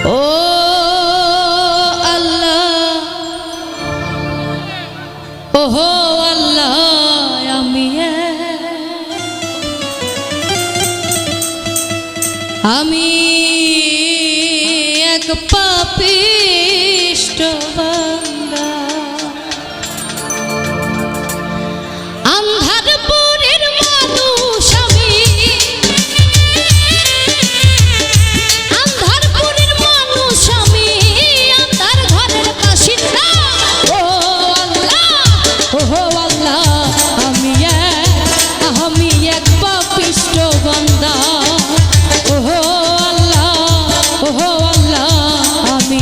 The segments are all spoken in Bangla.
ও আল্লাহ, ওহো আল্লাহ, আমি এক পাপিষ্ঠ বান্দা, আন্ধারপুরের মানুষ আমি, আন্ধারপুরের মানুষ আমি, আন্ধার ঘরের বাসিন্দা। ও আল্লাহ, ওহো আল্লাহ, আমি এক পাপিষ্ঠ বান্দা। ওহো আল্লাহ, ওহো আল্লাহ, আমি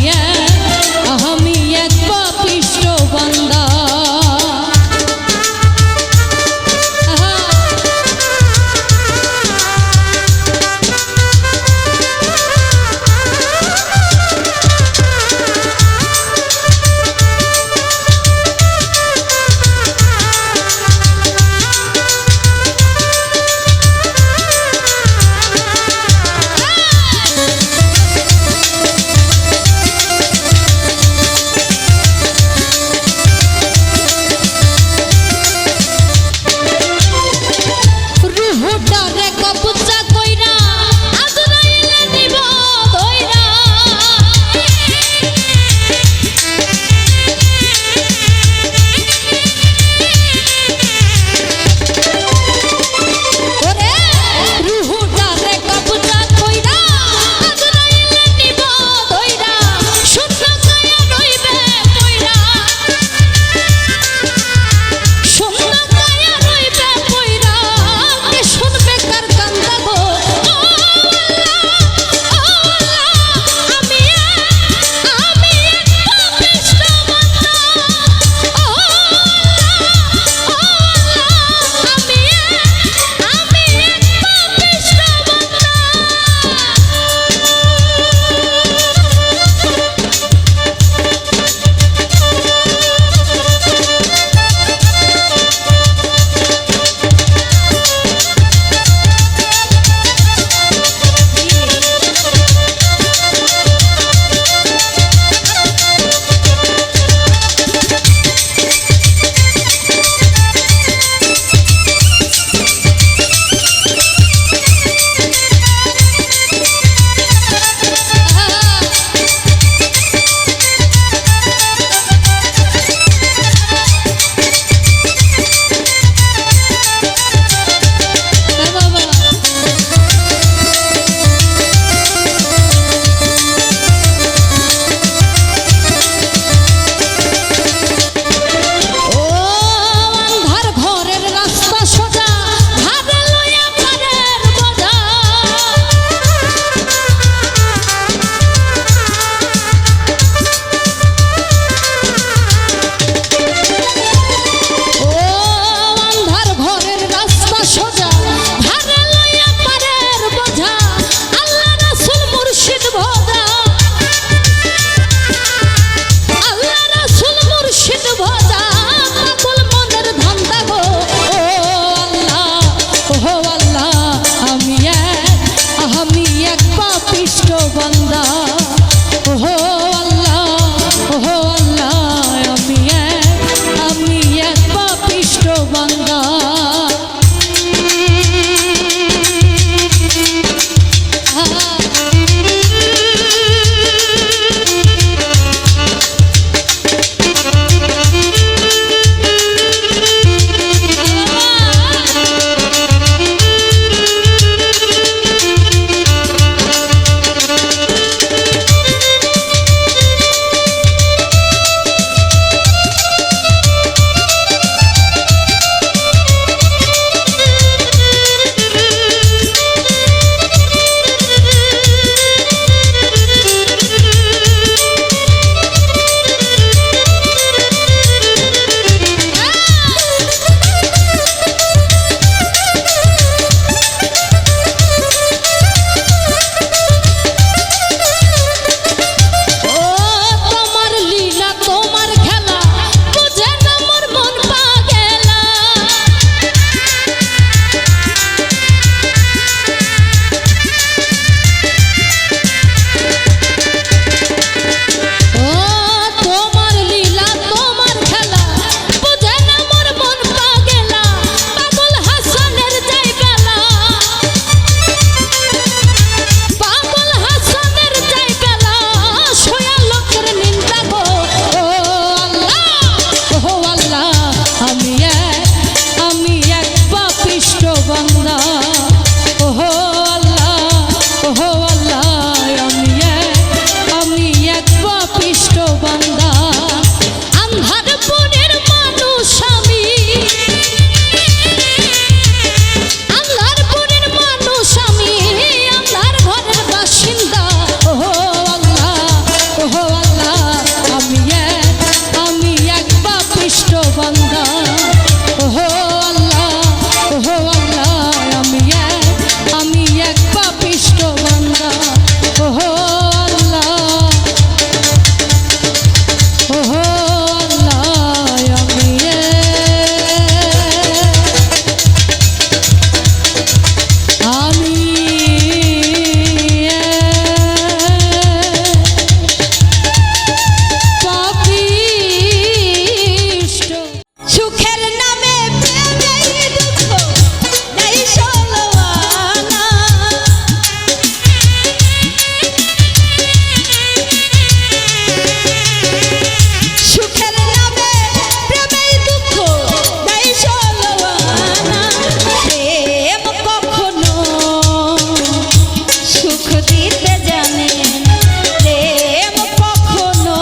দিতে জানে না। প্রেম কখনো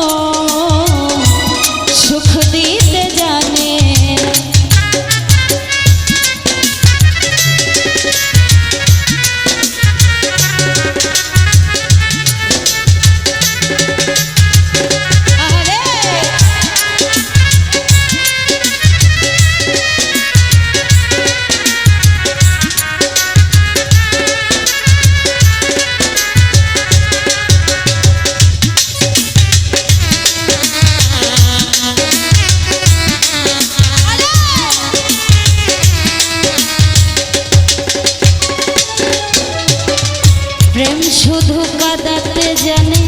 সুখ দিতে জানে না। প্রেম শুধু কাঁদাতে জানে,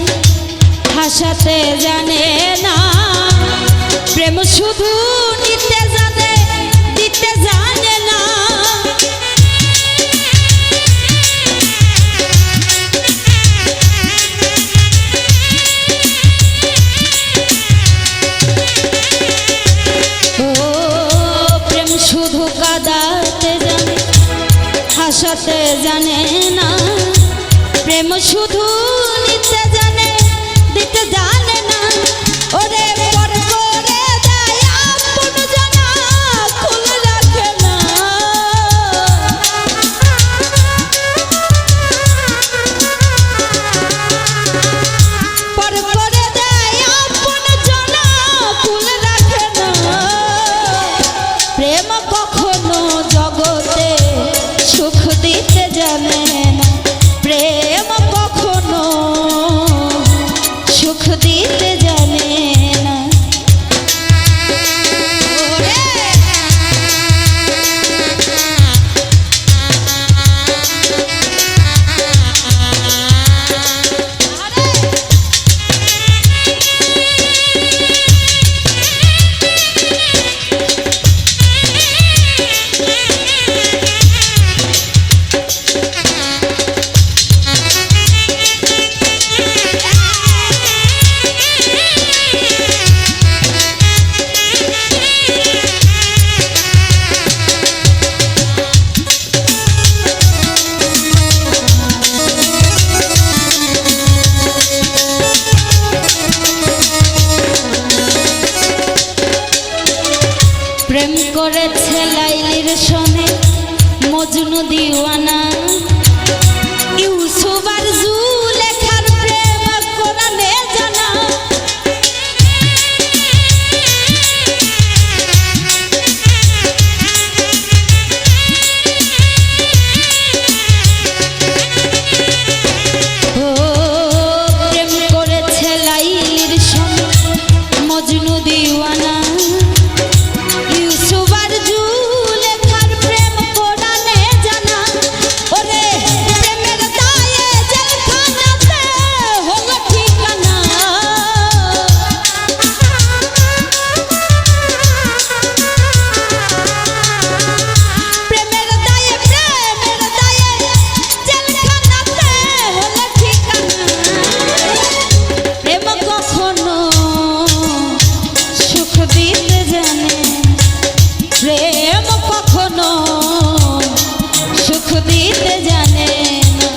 হাসাতে জানে না। প্রেম শুধু নিতে জানে, দিতে জানে না। ও প্রেম শুধু কাঁদাতে জানে, হাসাতে জানে না। প্রেম শুধু নিতে জানে, দিতে জানে না। ওরে পর করে দেয় আপন জানা, খুল রাখে না। পর করে দেয় আপন জানা, খুল রাখে না। প্রেম কখনো জগতে সুখ দিতে জানে না। প্রেম কখনো সুখ দিতে জানে না। প্রেম করেছে লাইলির সনে মজনু দিওয়ানা। ইউসুফ আর জুলেখার প্রেম কোরআনে জানা। ও প্রেম করেছে লাইলির সনে মজনু দিওয়ানা। প্রেম কখনো সুখ দিতে জানে না।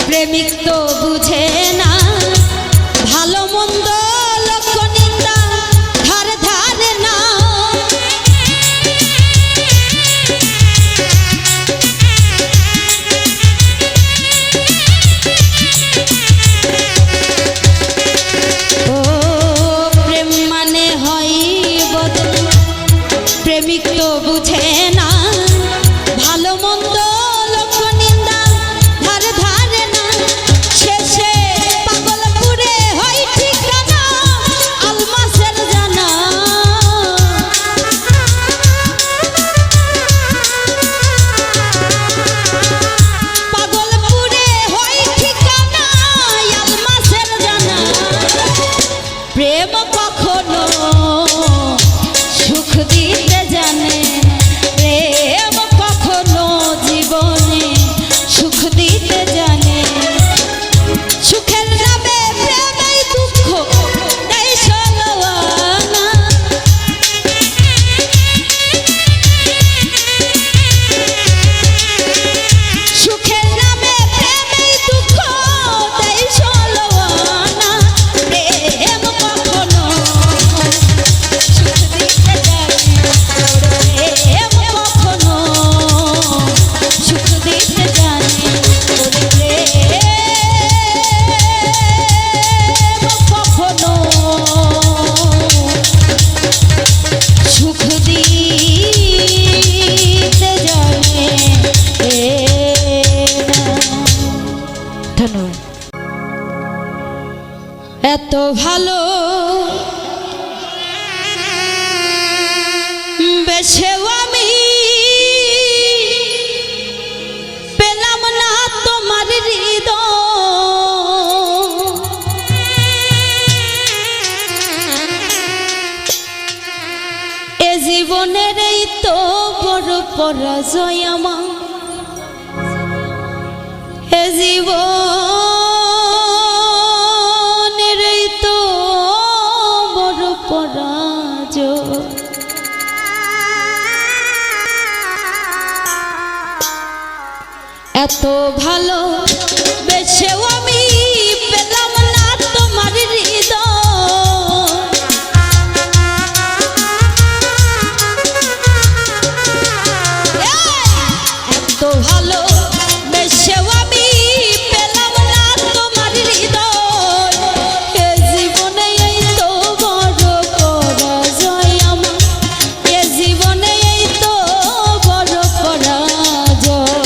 প্রেমিক তো বুঝে না ভালো মন্দ লোক নিন্দা ধার ধারে না। ও প্রেম মানে হয় বদল, প্রেমিক তো বুঝে না পরাজয় আমার হে জীবনের এই তো বড় পরাজয়। এত ভালো বেশেও আমি পেলাম না তোমার হৃদয়, এত ভালো বেশেও আমি পেলাম না তোমার হৃদয়। এ জীবনে এই তো বড় পরাজয় আমার, এ জীবনে এই তো বড় পরাজয়।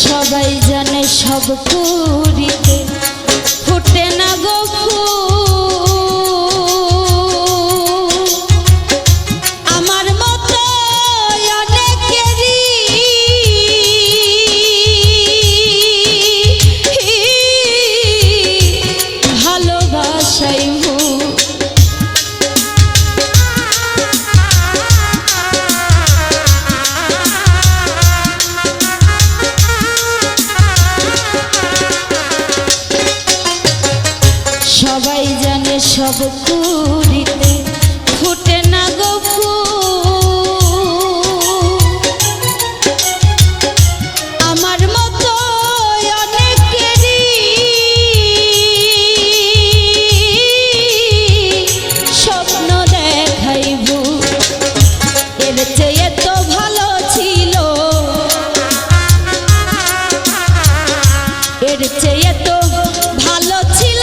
সবাই জানে সব পুরীতে ফুটে না গো ফুল, আমার মতো অনেকেরই ভালোবাসাই ভুল। সবাই জানে সব পুরীতে ফুটে না গো ফুল, আমার মতো অনেকেরই স্বপ্ন দেখাই ভুল। এর চেয়ে তো ভালো ছিল, এর চেয়ে তো ভালো ছিল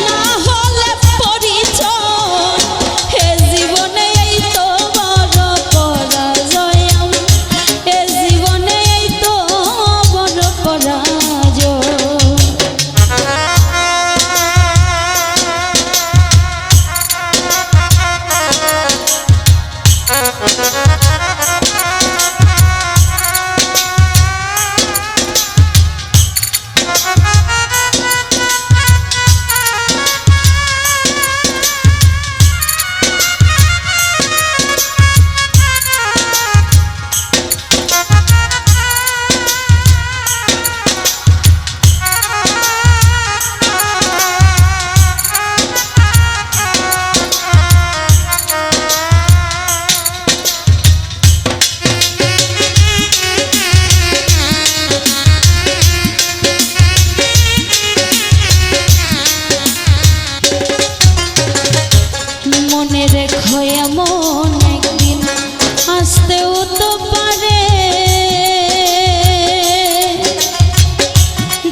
না হলে পরিচয়। হে জীবনে এই তো বড় পরাজয় আমার, হে জীবনে এই তো বড় পরাজয়। মনে রেখো এমন একদিন আসতেও তো পারে,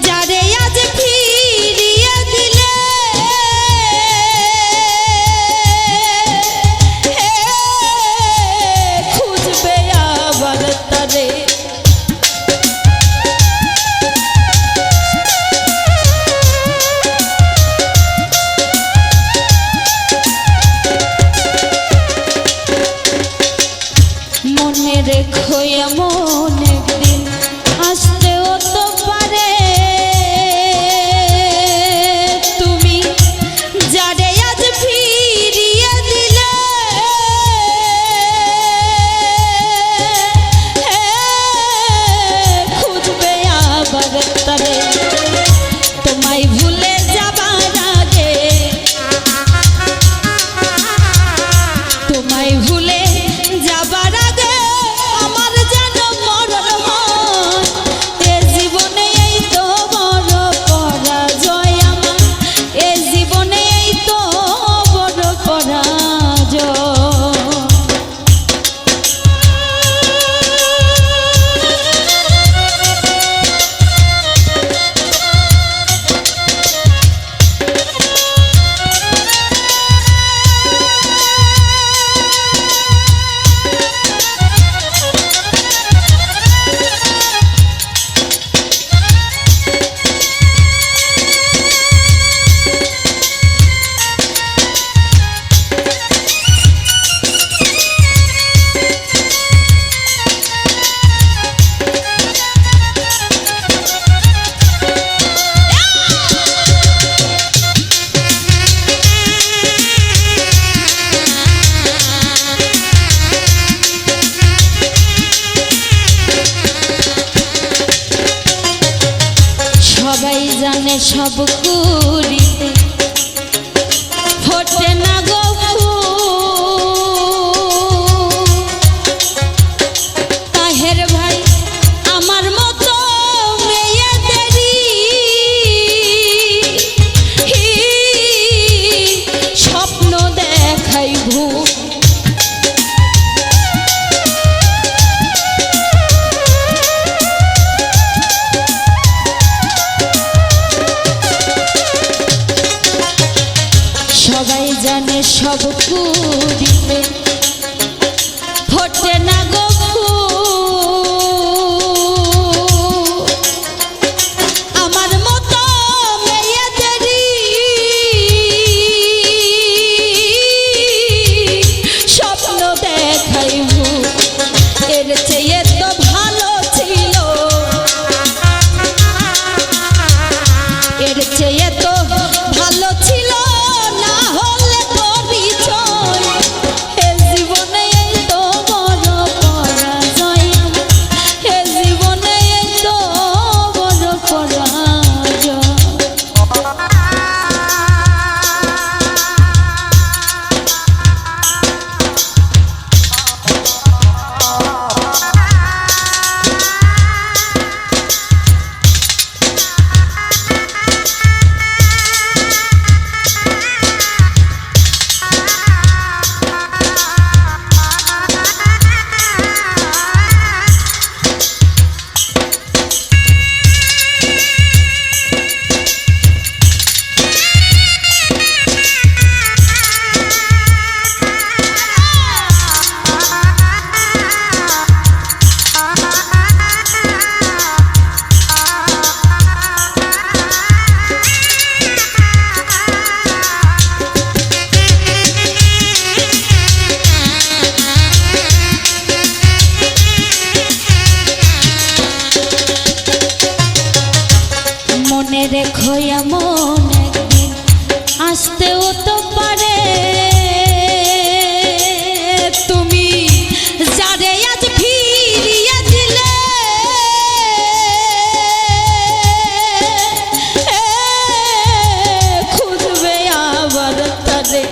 যারে আজ ফিরিয়ে দিলে খুঁজবে আবার তারে। মনে রেখো এমন একদিন আসতেও তো পারে, তুমি যারে আজ ফিরিয়ে দিলে সব কুড়িতে ফোটে না গো তাহের ভাই আমার মতো মেয়েদেরই স্বপ্ন দেখাই ভূ সবাই জানে সব কুড়িতে ফোটে না গো আমার মতো মেয়েদেরই স্বপ্ন দেখাই এর চেয়ে তো ভালো ছিল এর চেয়ে তো ভালো ছিল মনে রেখো এমন একদিন আসতেও তো পারে তুমি যারে আজ ফিরিয়ে দিলে খুঁজবে আবার তারে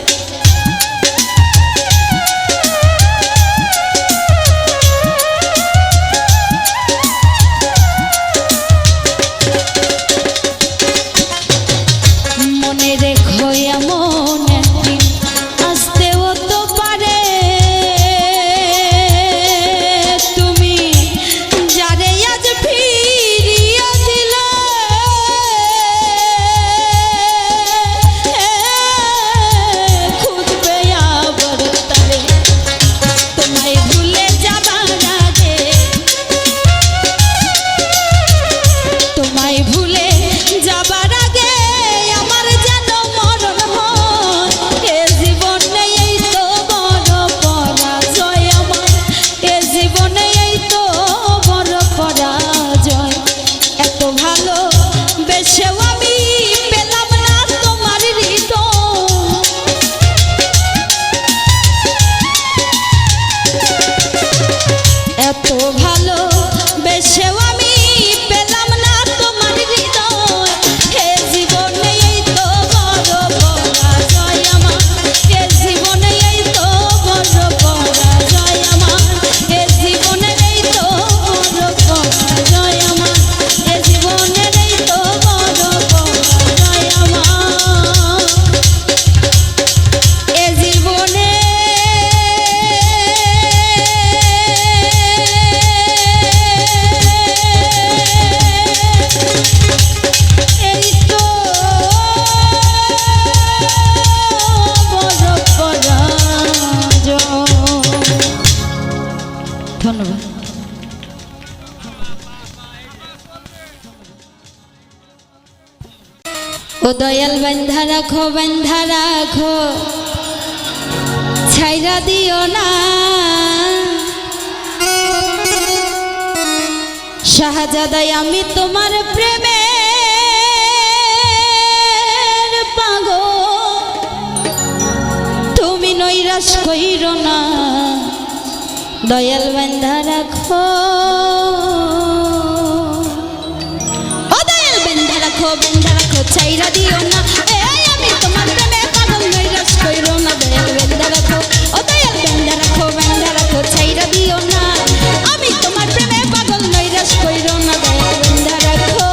রেখো এমন একদিন আসতেও তো পারে তুমি যারে আজ ফিরিয়ে দিলে খুঁজবে আবার তারে তোমায় ভুলে যাবার আগে তোমায় ভুলে যাবার আগে এত ভালো বেশেও আমি পেলাম না তোমার হৃদয় হে জীবনে এই তো বড় পরাজয় আমার হে জীবনে এই তো বড় পরাজয় আমার হে জীবনে এই তো বড় পরাজয় আমার হে জীবনে এই তো বড় পরাজয় আমার এ জীবনে ধন্যবাদ। ও দয়াল বান্ধা রাখো ছাইরা দিও না শাহজাদাই আমি তোমার প্রেমের পাগল তুমি নৈরাশ কইরো না দয়াল বান্ধা রাখো ও দয়াল বান্ধা রাখো ছাইরা দিও না এই আমি তোমার প্রেমে পাগল নৈরাশ কইরো না দয়াল বেঁধে রাখো ও দয়াল বেঁধে রাখো ছাইরা দিও না আমি তোমার প্রেমে পাগল নৈরাশ কইরো না দয়াল বেঁধে রাখো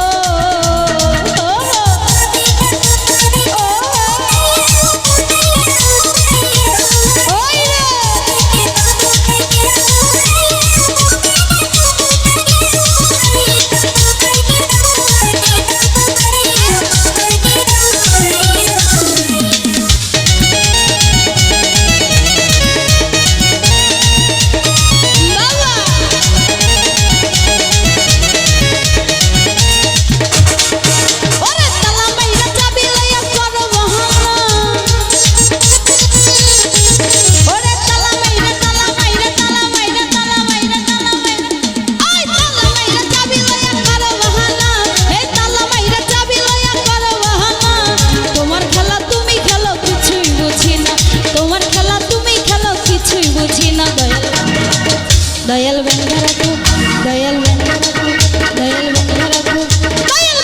দয়াল বেঁধে রাখো দয়াল বেঁধে রাখো দয়াল বেঁধে রাখো দয়াল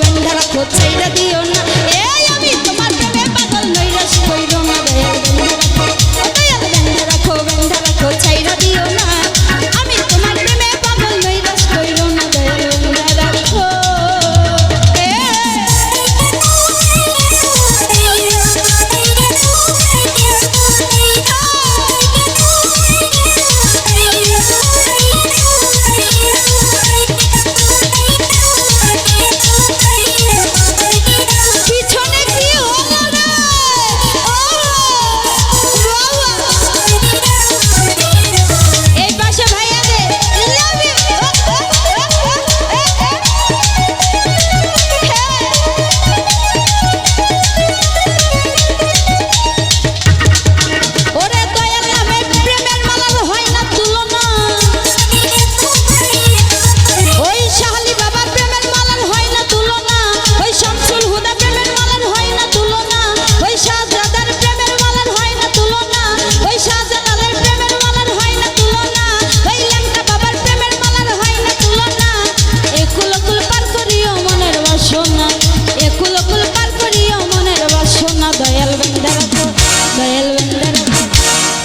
বেঁধে রাখো ছাইরা দিও না এই আমি তোমার প্রেমে পাগল নৈরাশ কইরো না দয়াল বেঁধে রাখো ছাইরা দিও না আমি তোমার প্রেমে পাগল নৈরাশ কইরো না দয়াল বেঁধে রাখো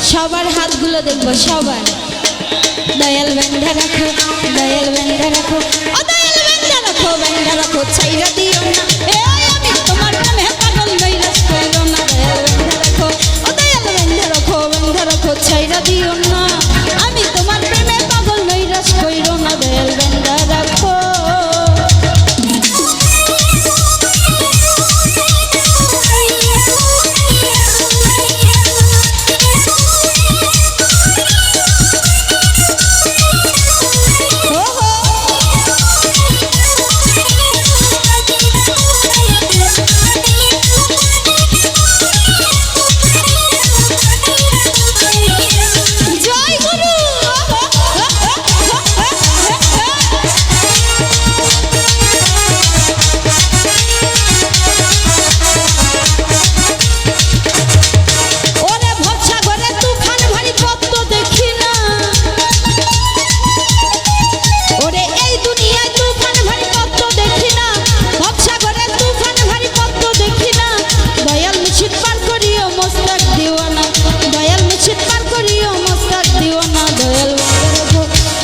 সবার হাতগুলো দেখবো সবার দয়াল বেঁধে রাখো দয়াল বেঁধে রাখো ও দয়াল বেঁধে রাখো ছাইরা দিও না এই আমি তোমার প্রেমে পাগল নৈরাশ কইরো না দয়াল বেঁধে রাখো ও দয়াল বেঁধে রাখো ছাইরা দিও না আমি তোমার প্রেমে পাগল নৈরাশ কইরো না দয়াল বেঁধে রাখো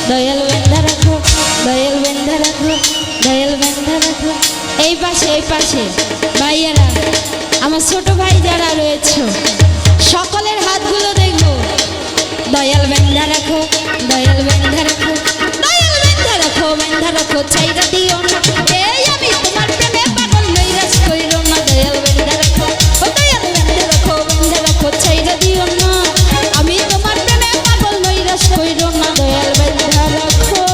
দয়াল বেঁধে রাখো দয়াল বেঁধে রাখো দয়াল বেঁধে রাখো এই পাশে ভাইয়ারা আমার ছোট ভাই যারা রয়েছে সকলের হাতগুলো দেখবো দয়াল বেঁধে রাখো দয়াল বেঁধে রাখো দয়াল বেঁধে রাখো ছাইরা দিও না এই আমি তোমার প্রেমে পাগল নৈরাশ কইরো না দয়াল বেঁধে রাখো ও দয়াল বেঁধে রাখো ছাইরা দিও না আমি তোমার প্রেমে পাগল নৈরাশ কইরো না দয়াল বেঁধে রাখো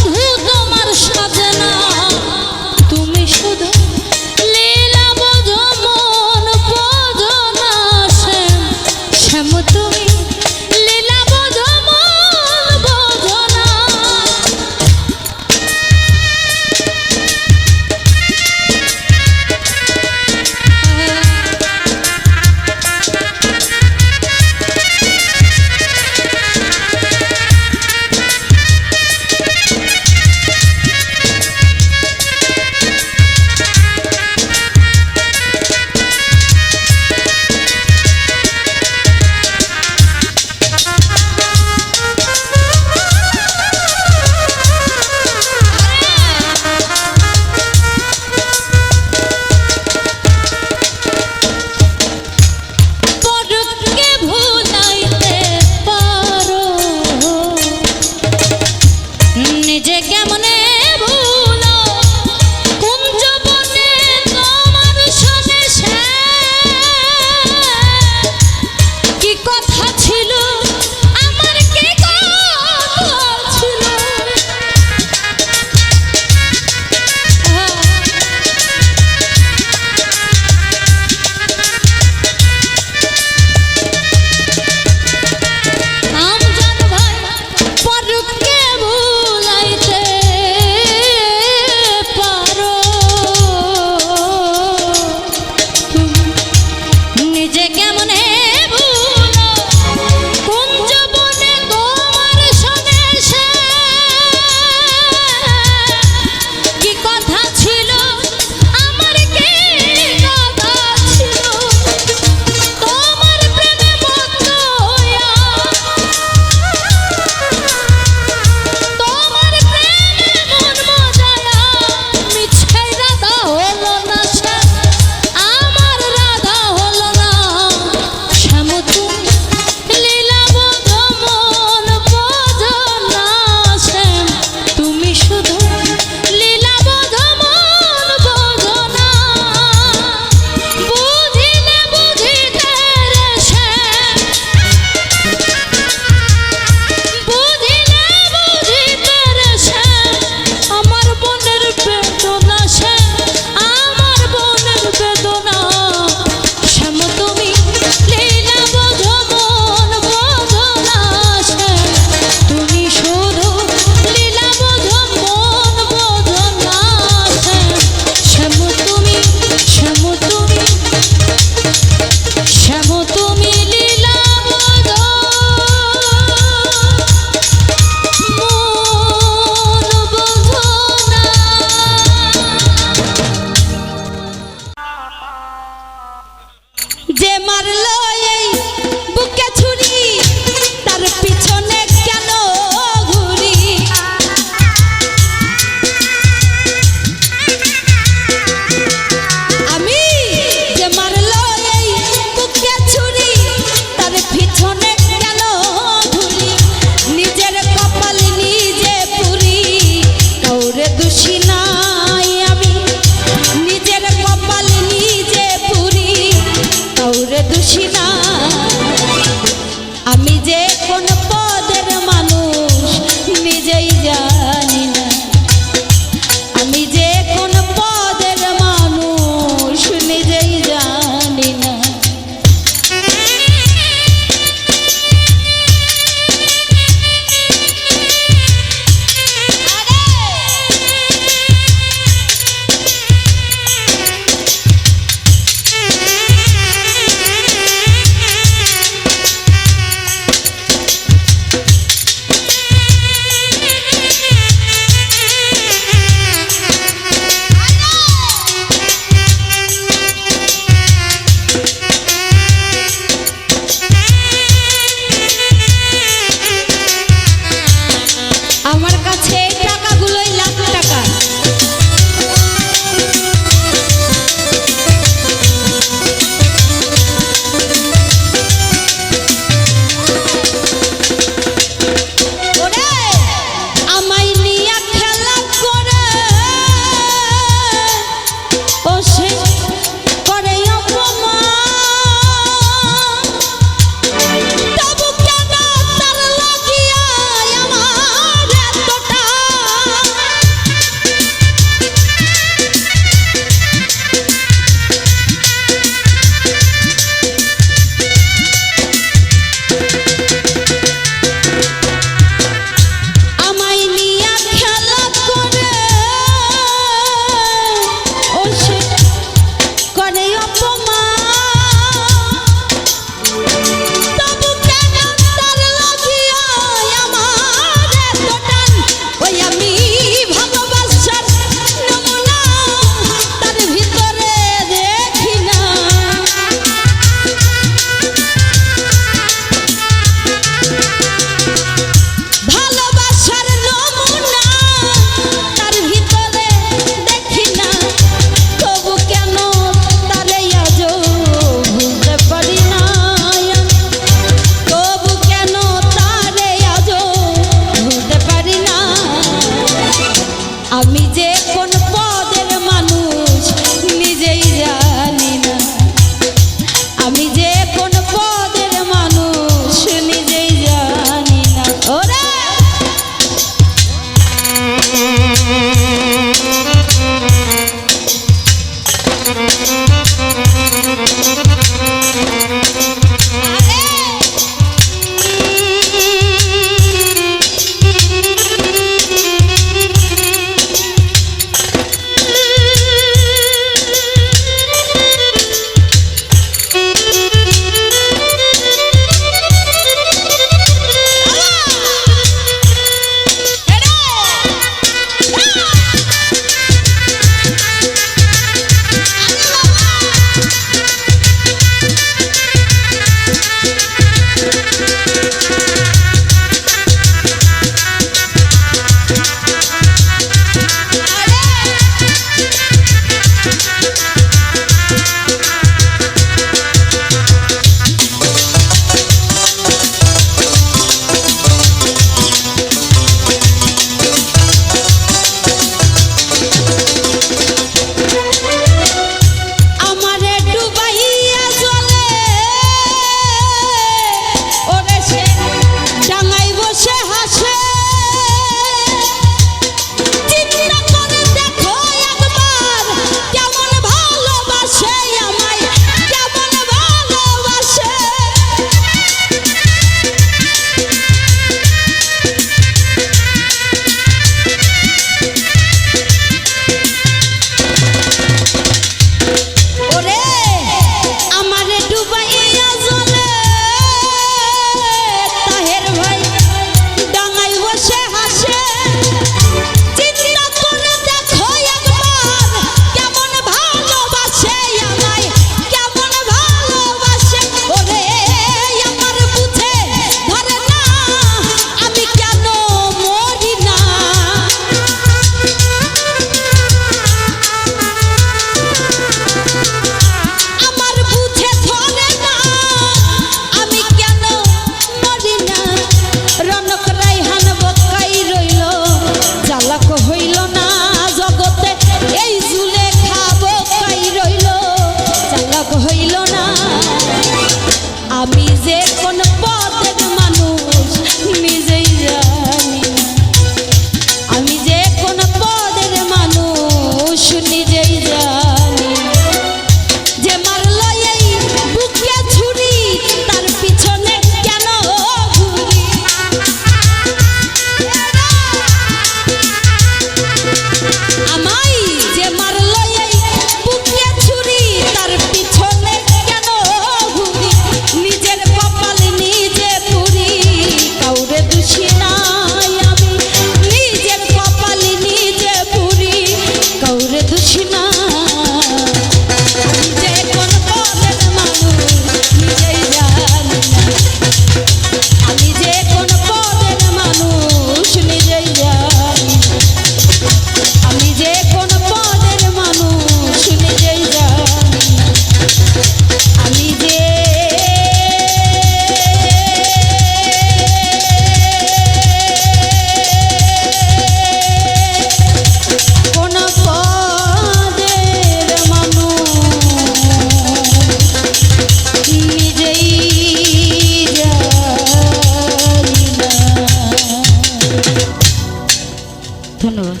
ধন্যবাদ।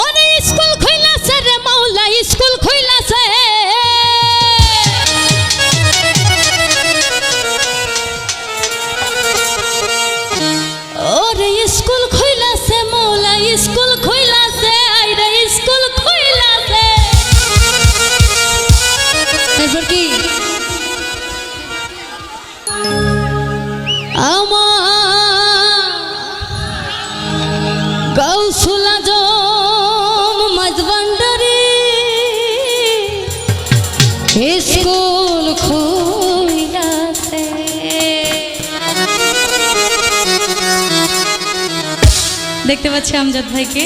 ওরে স্কুল খুইলাছে রে মাওলা, স্কুল খুইলাছে। ওরে স্কুল খুইলাছে মাওলা, স্কুল খুইলাছে। আইরে স্কুল খুইলাছে। তারপর কি গৌসুল আজম মাঝবান্ডারি স্কুল খুইলাছে। দেখতে পাচ্ছি আমজাদ ভাইকে,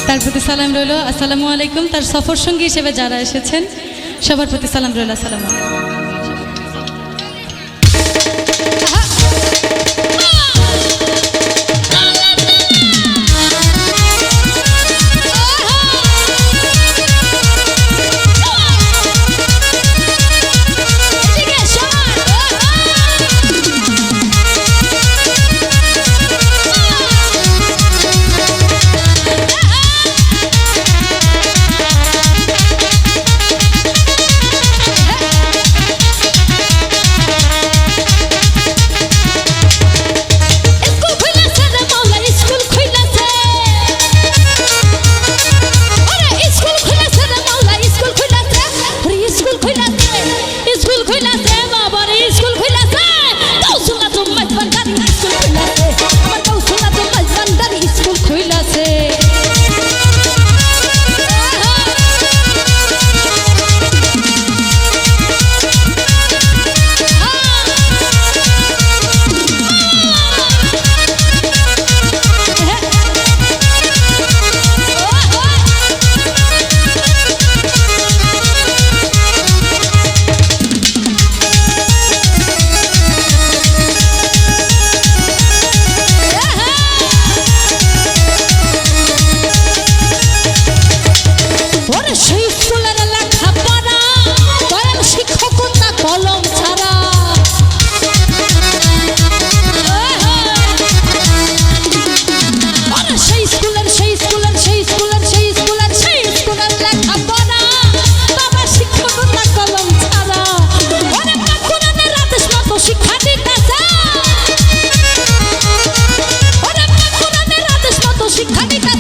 তার প্রতি সালাম রইল। আসসালামু আলাইকুম। তার সফর সঙ্গী হিসেবে যারা এসেছেন সবার প্রতি সালাম রইল। আসসালামু আলাইকুম। শিক্ষা দিতে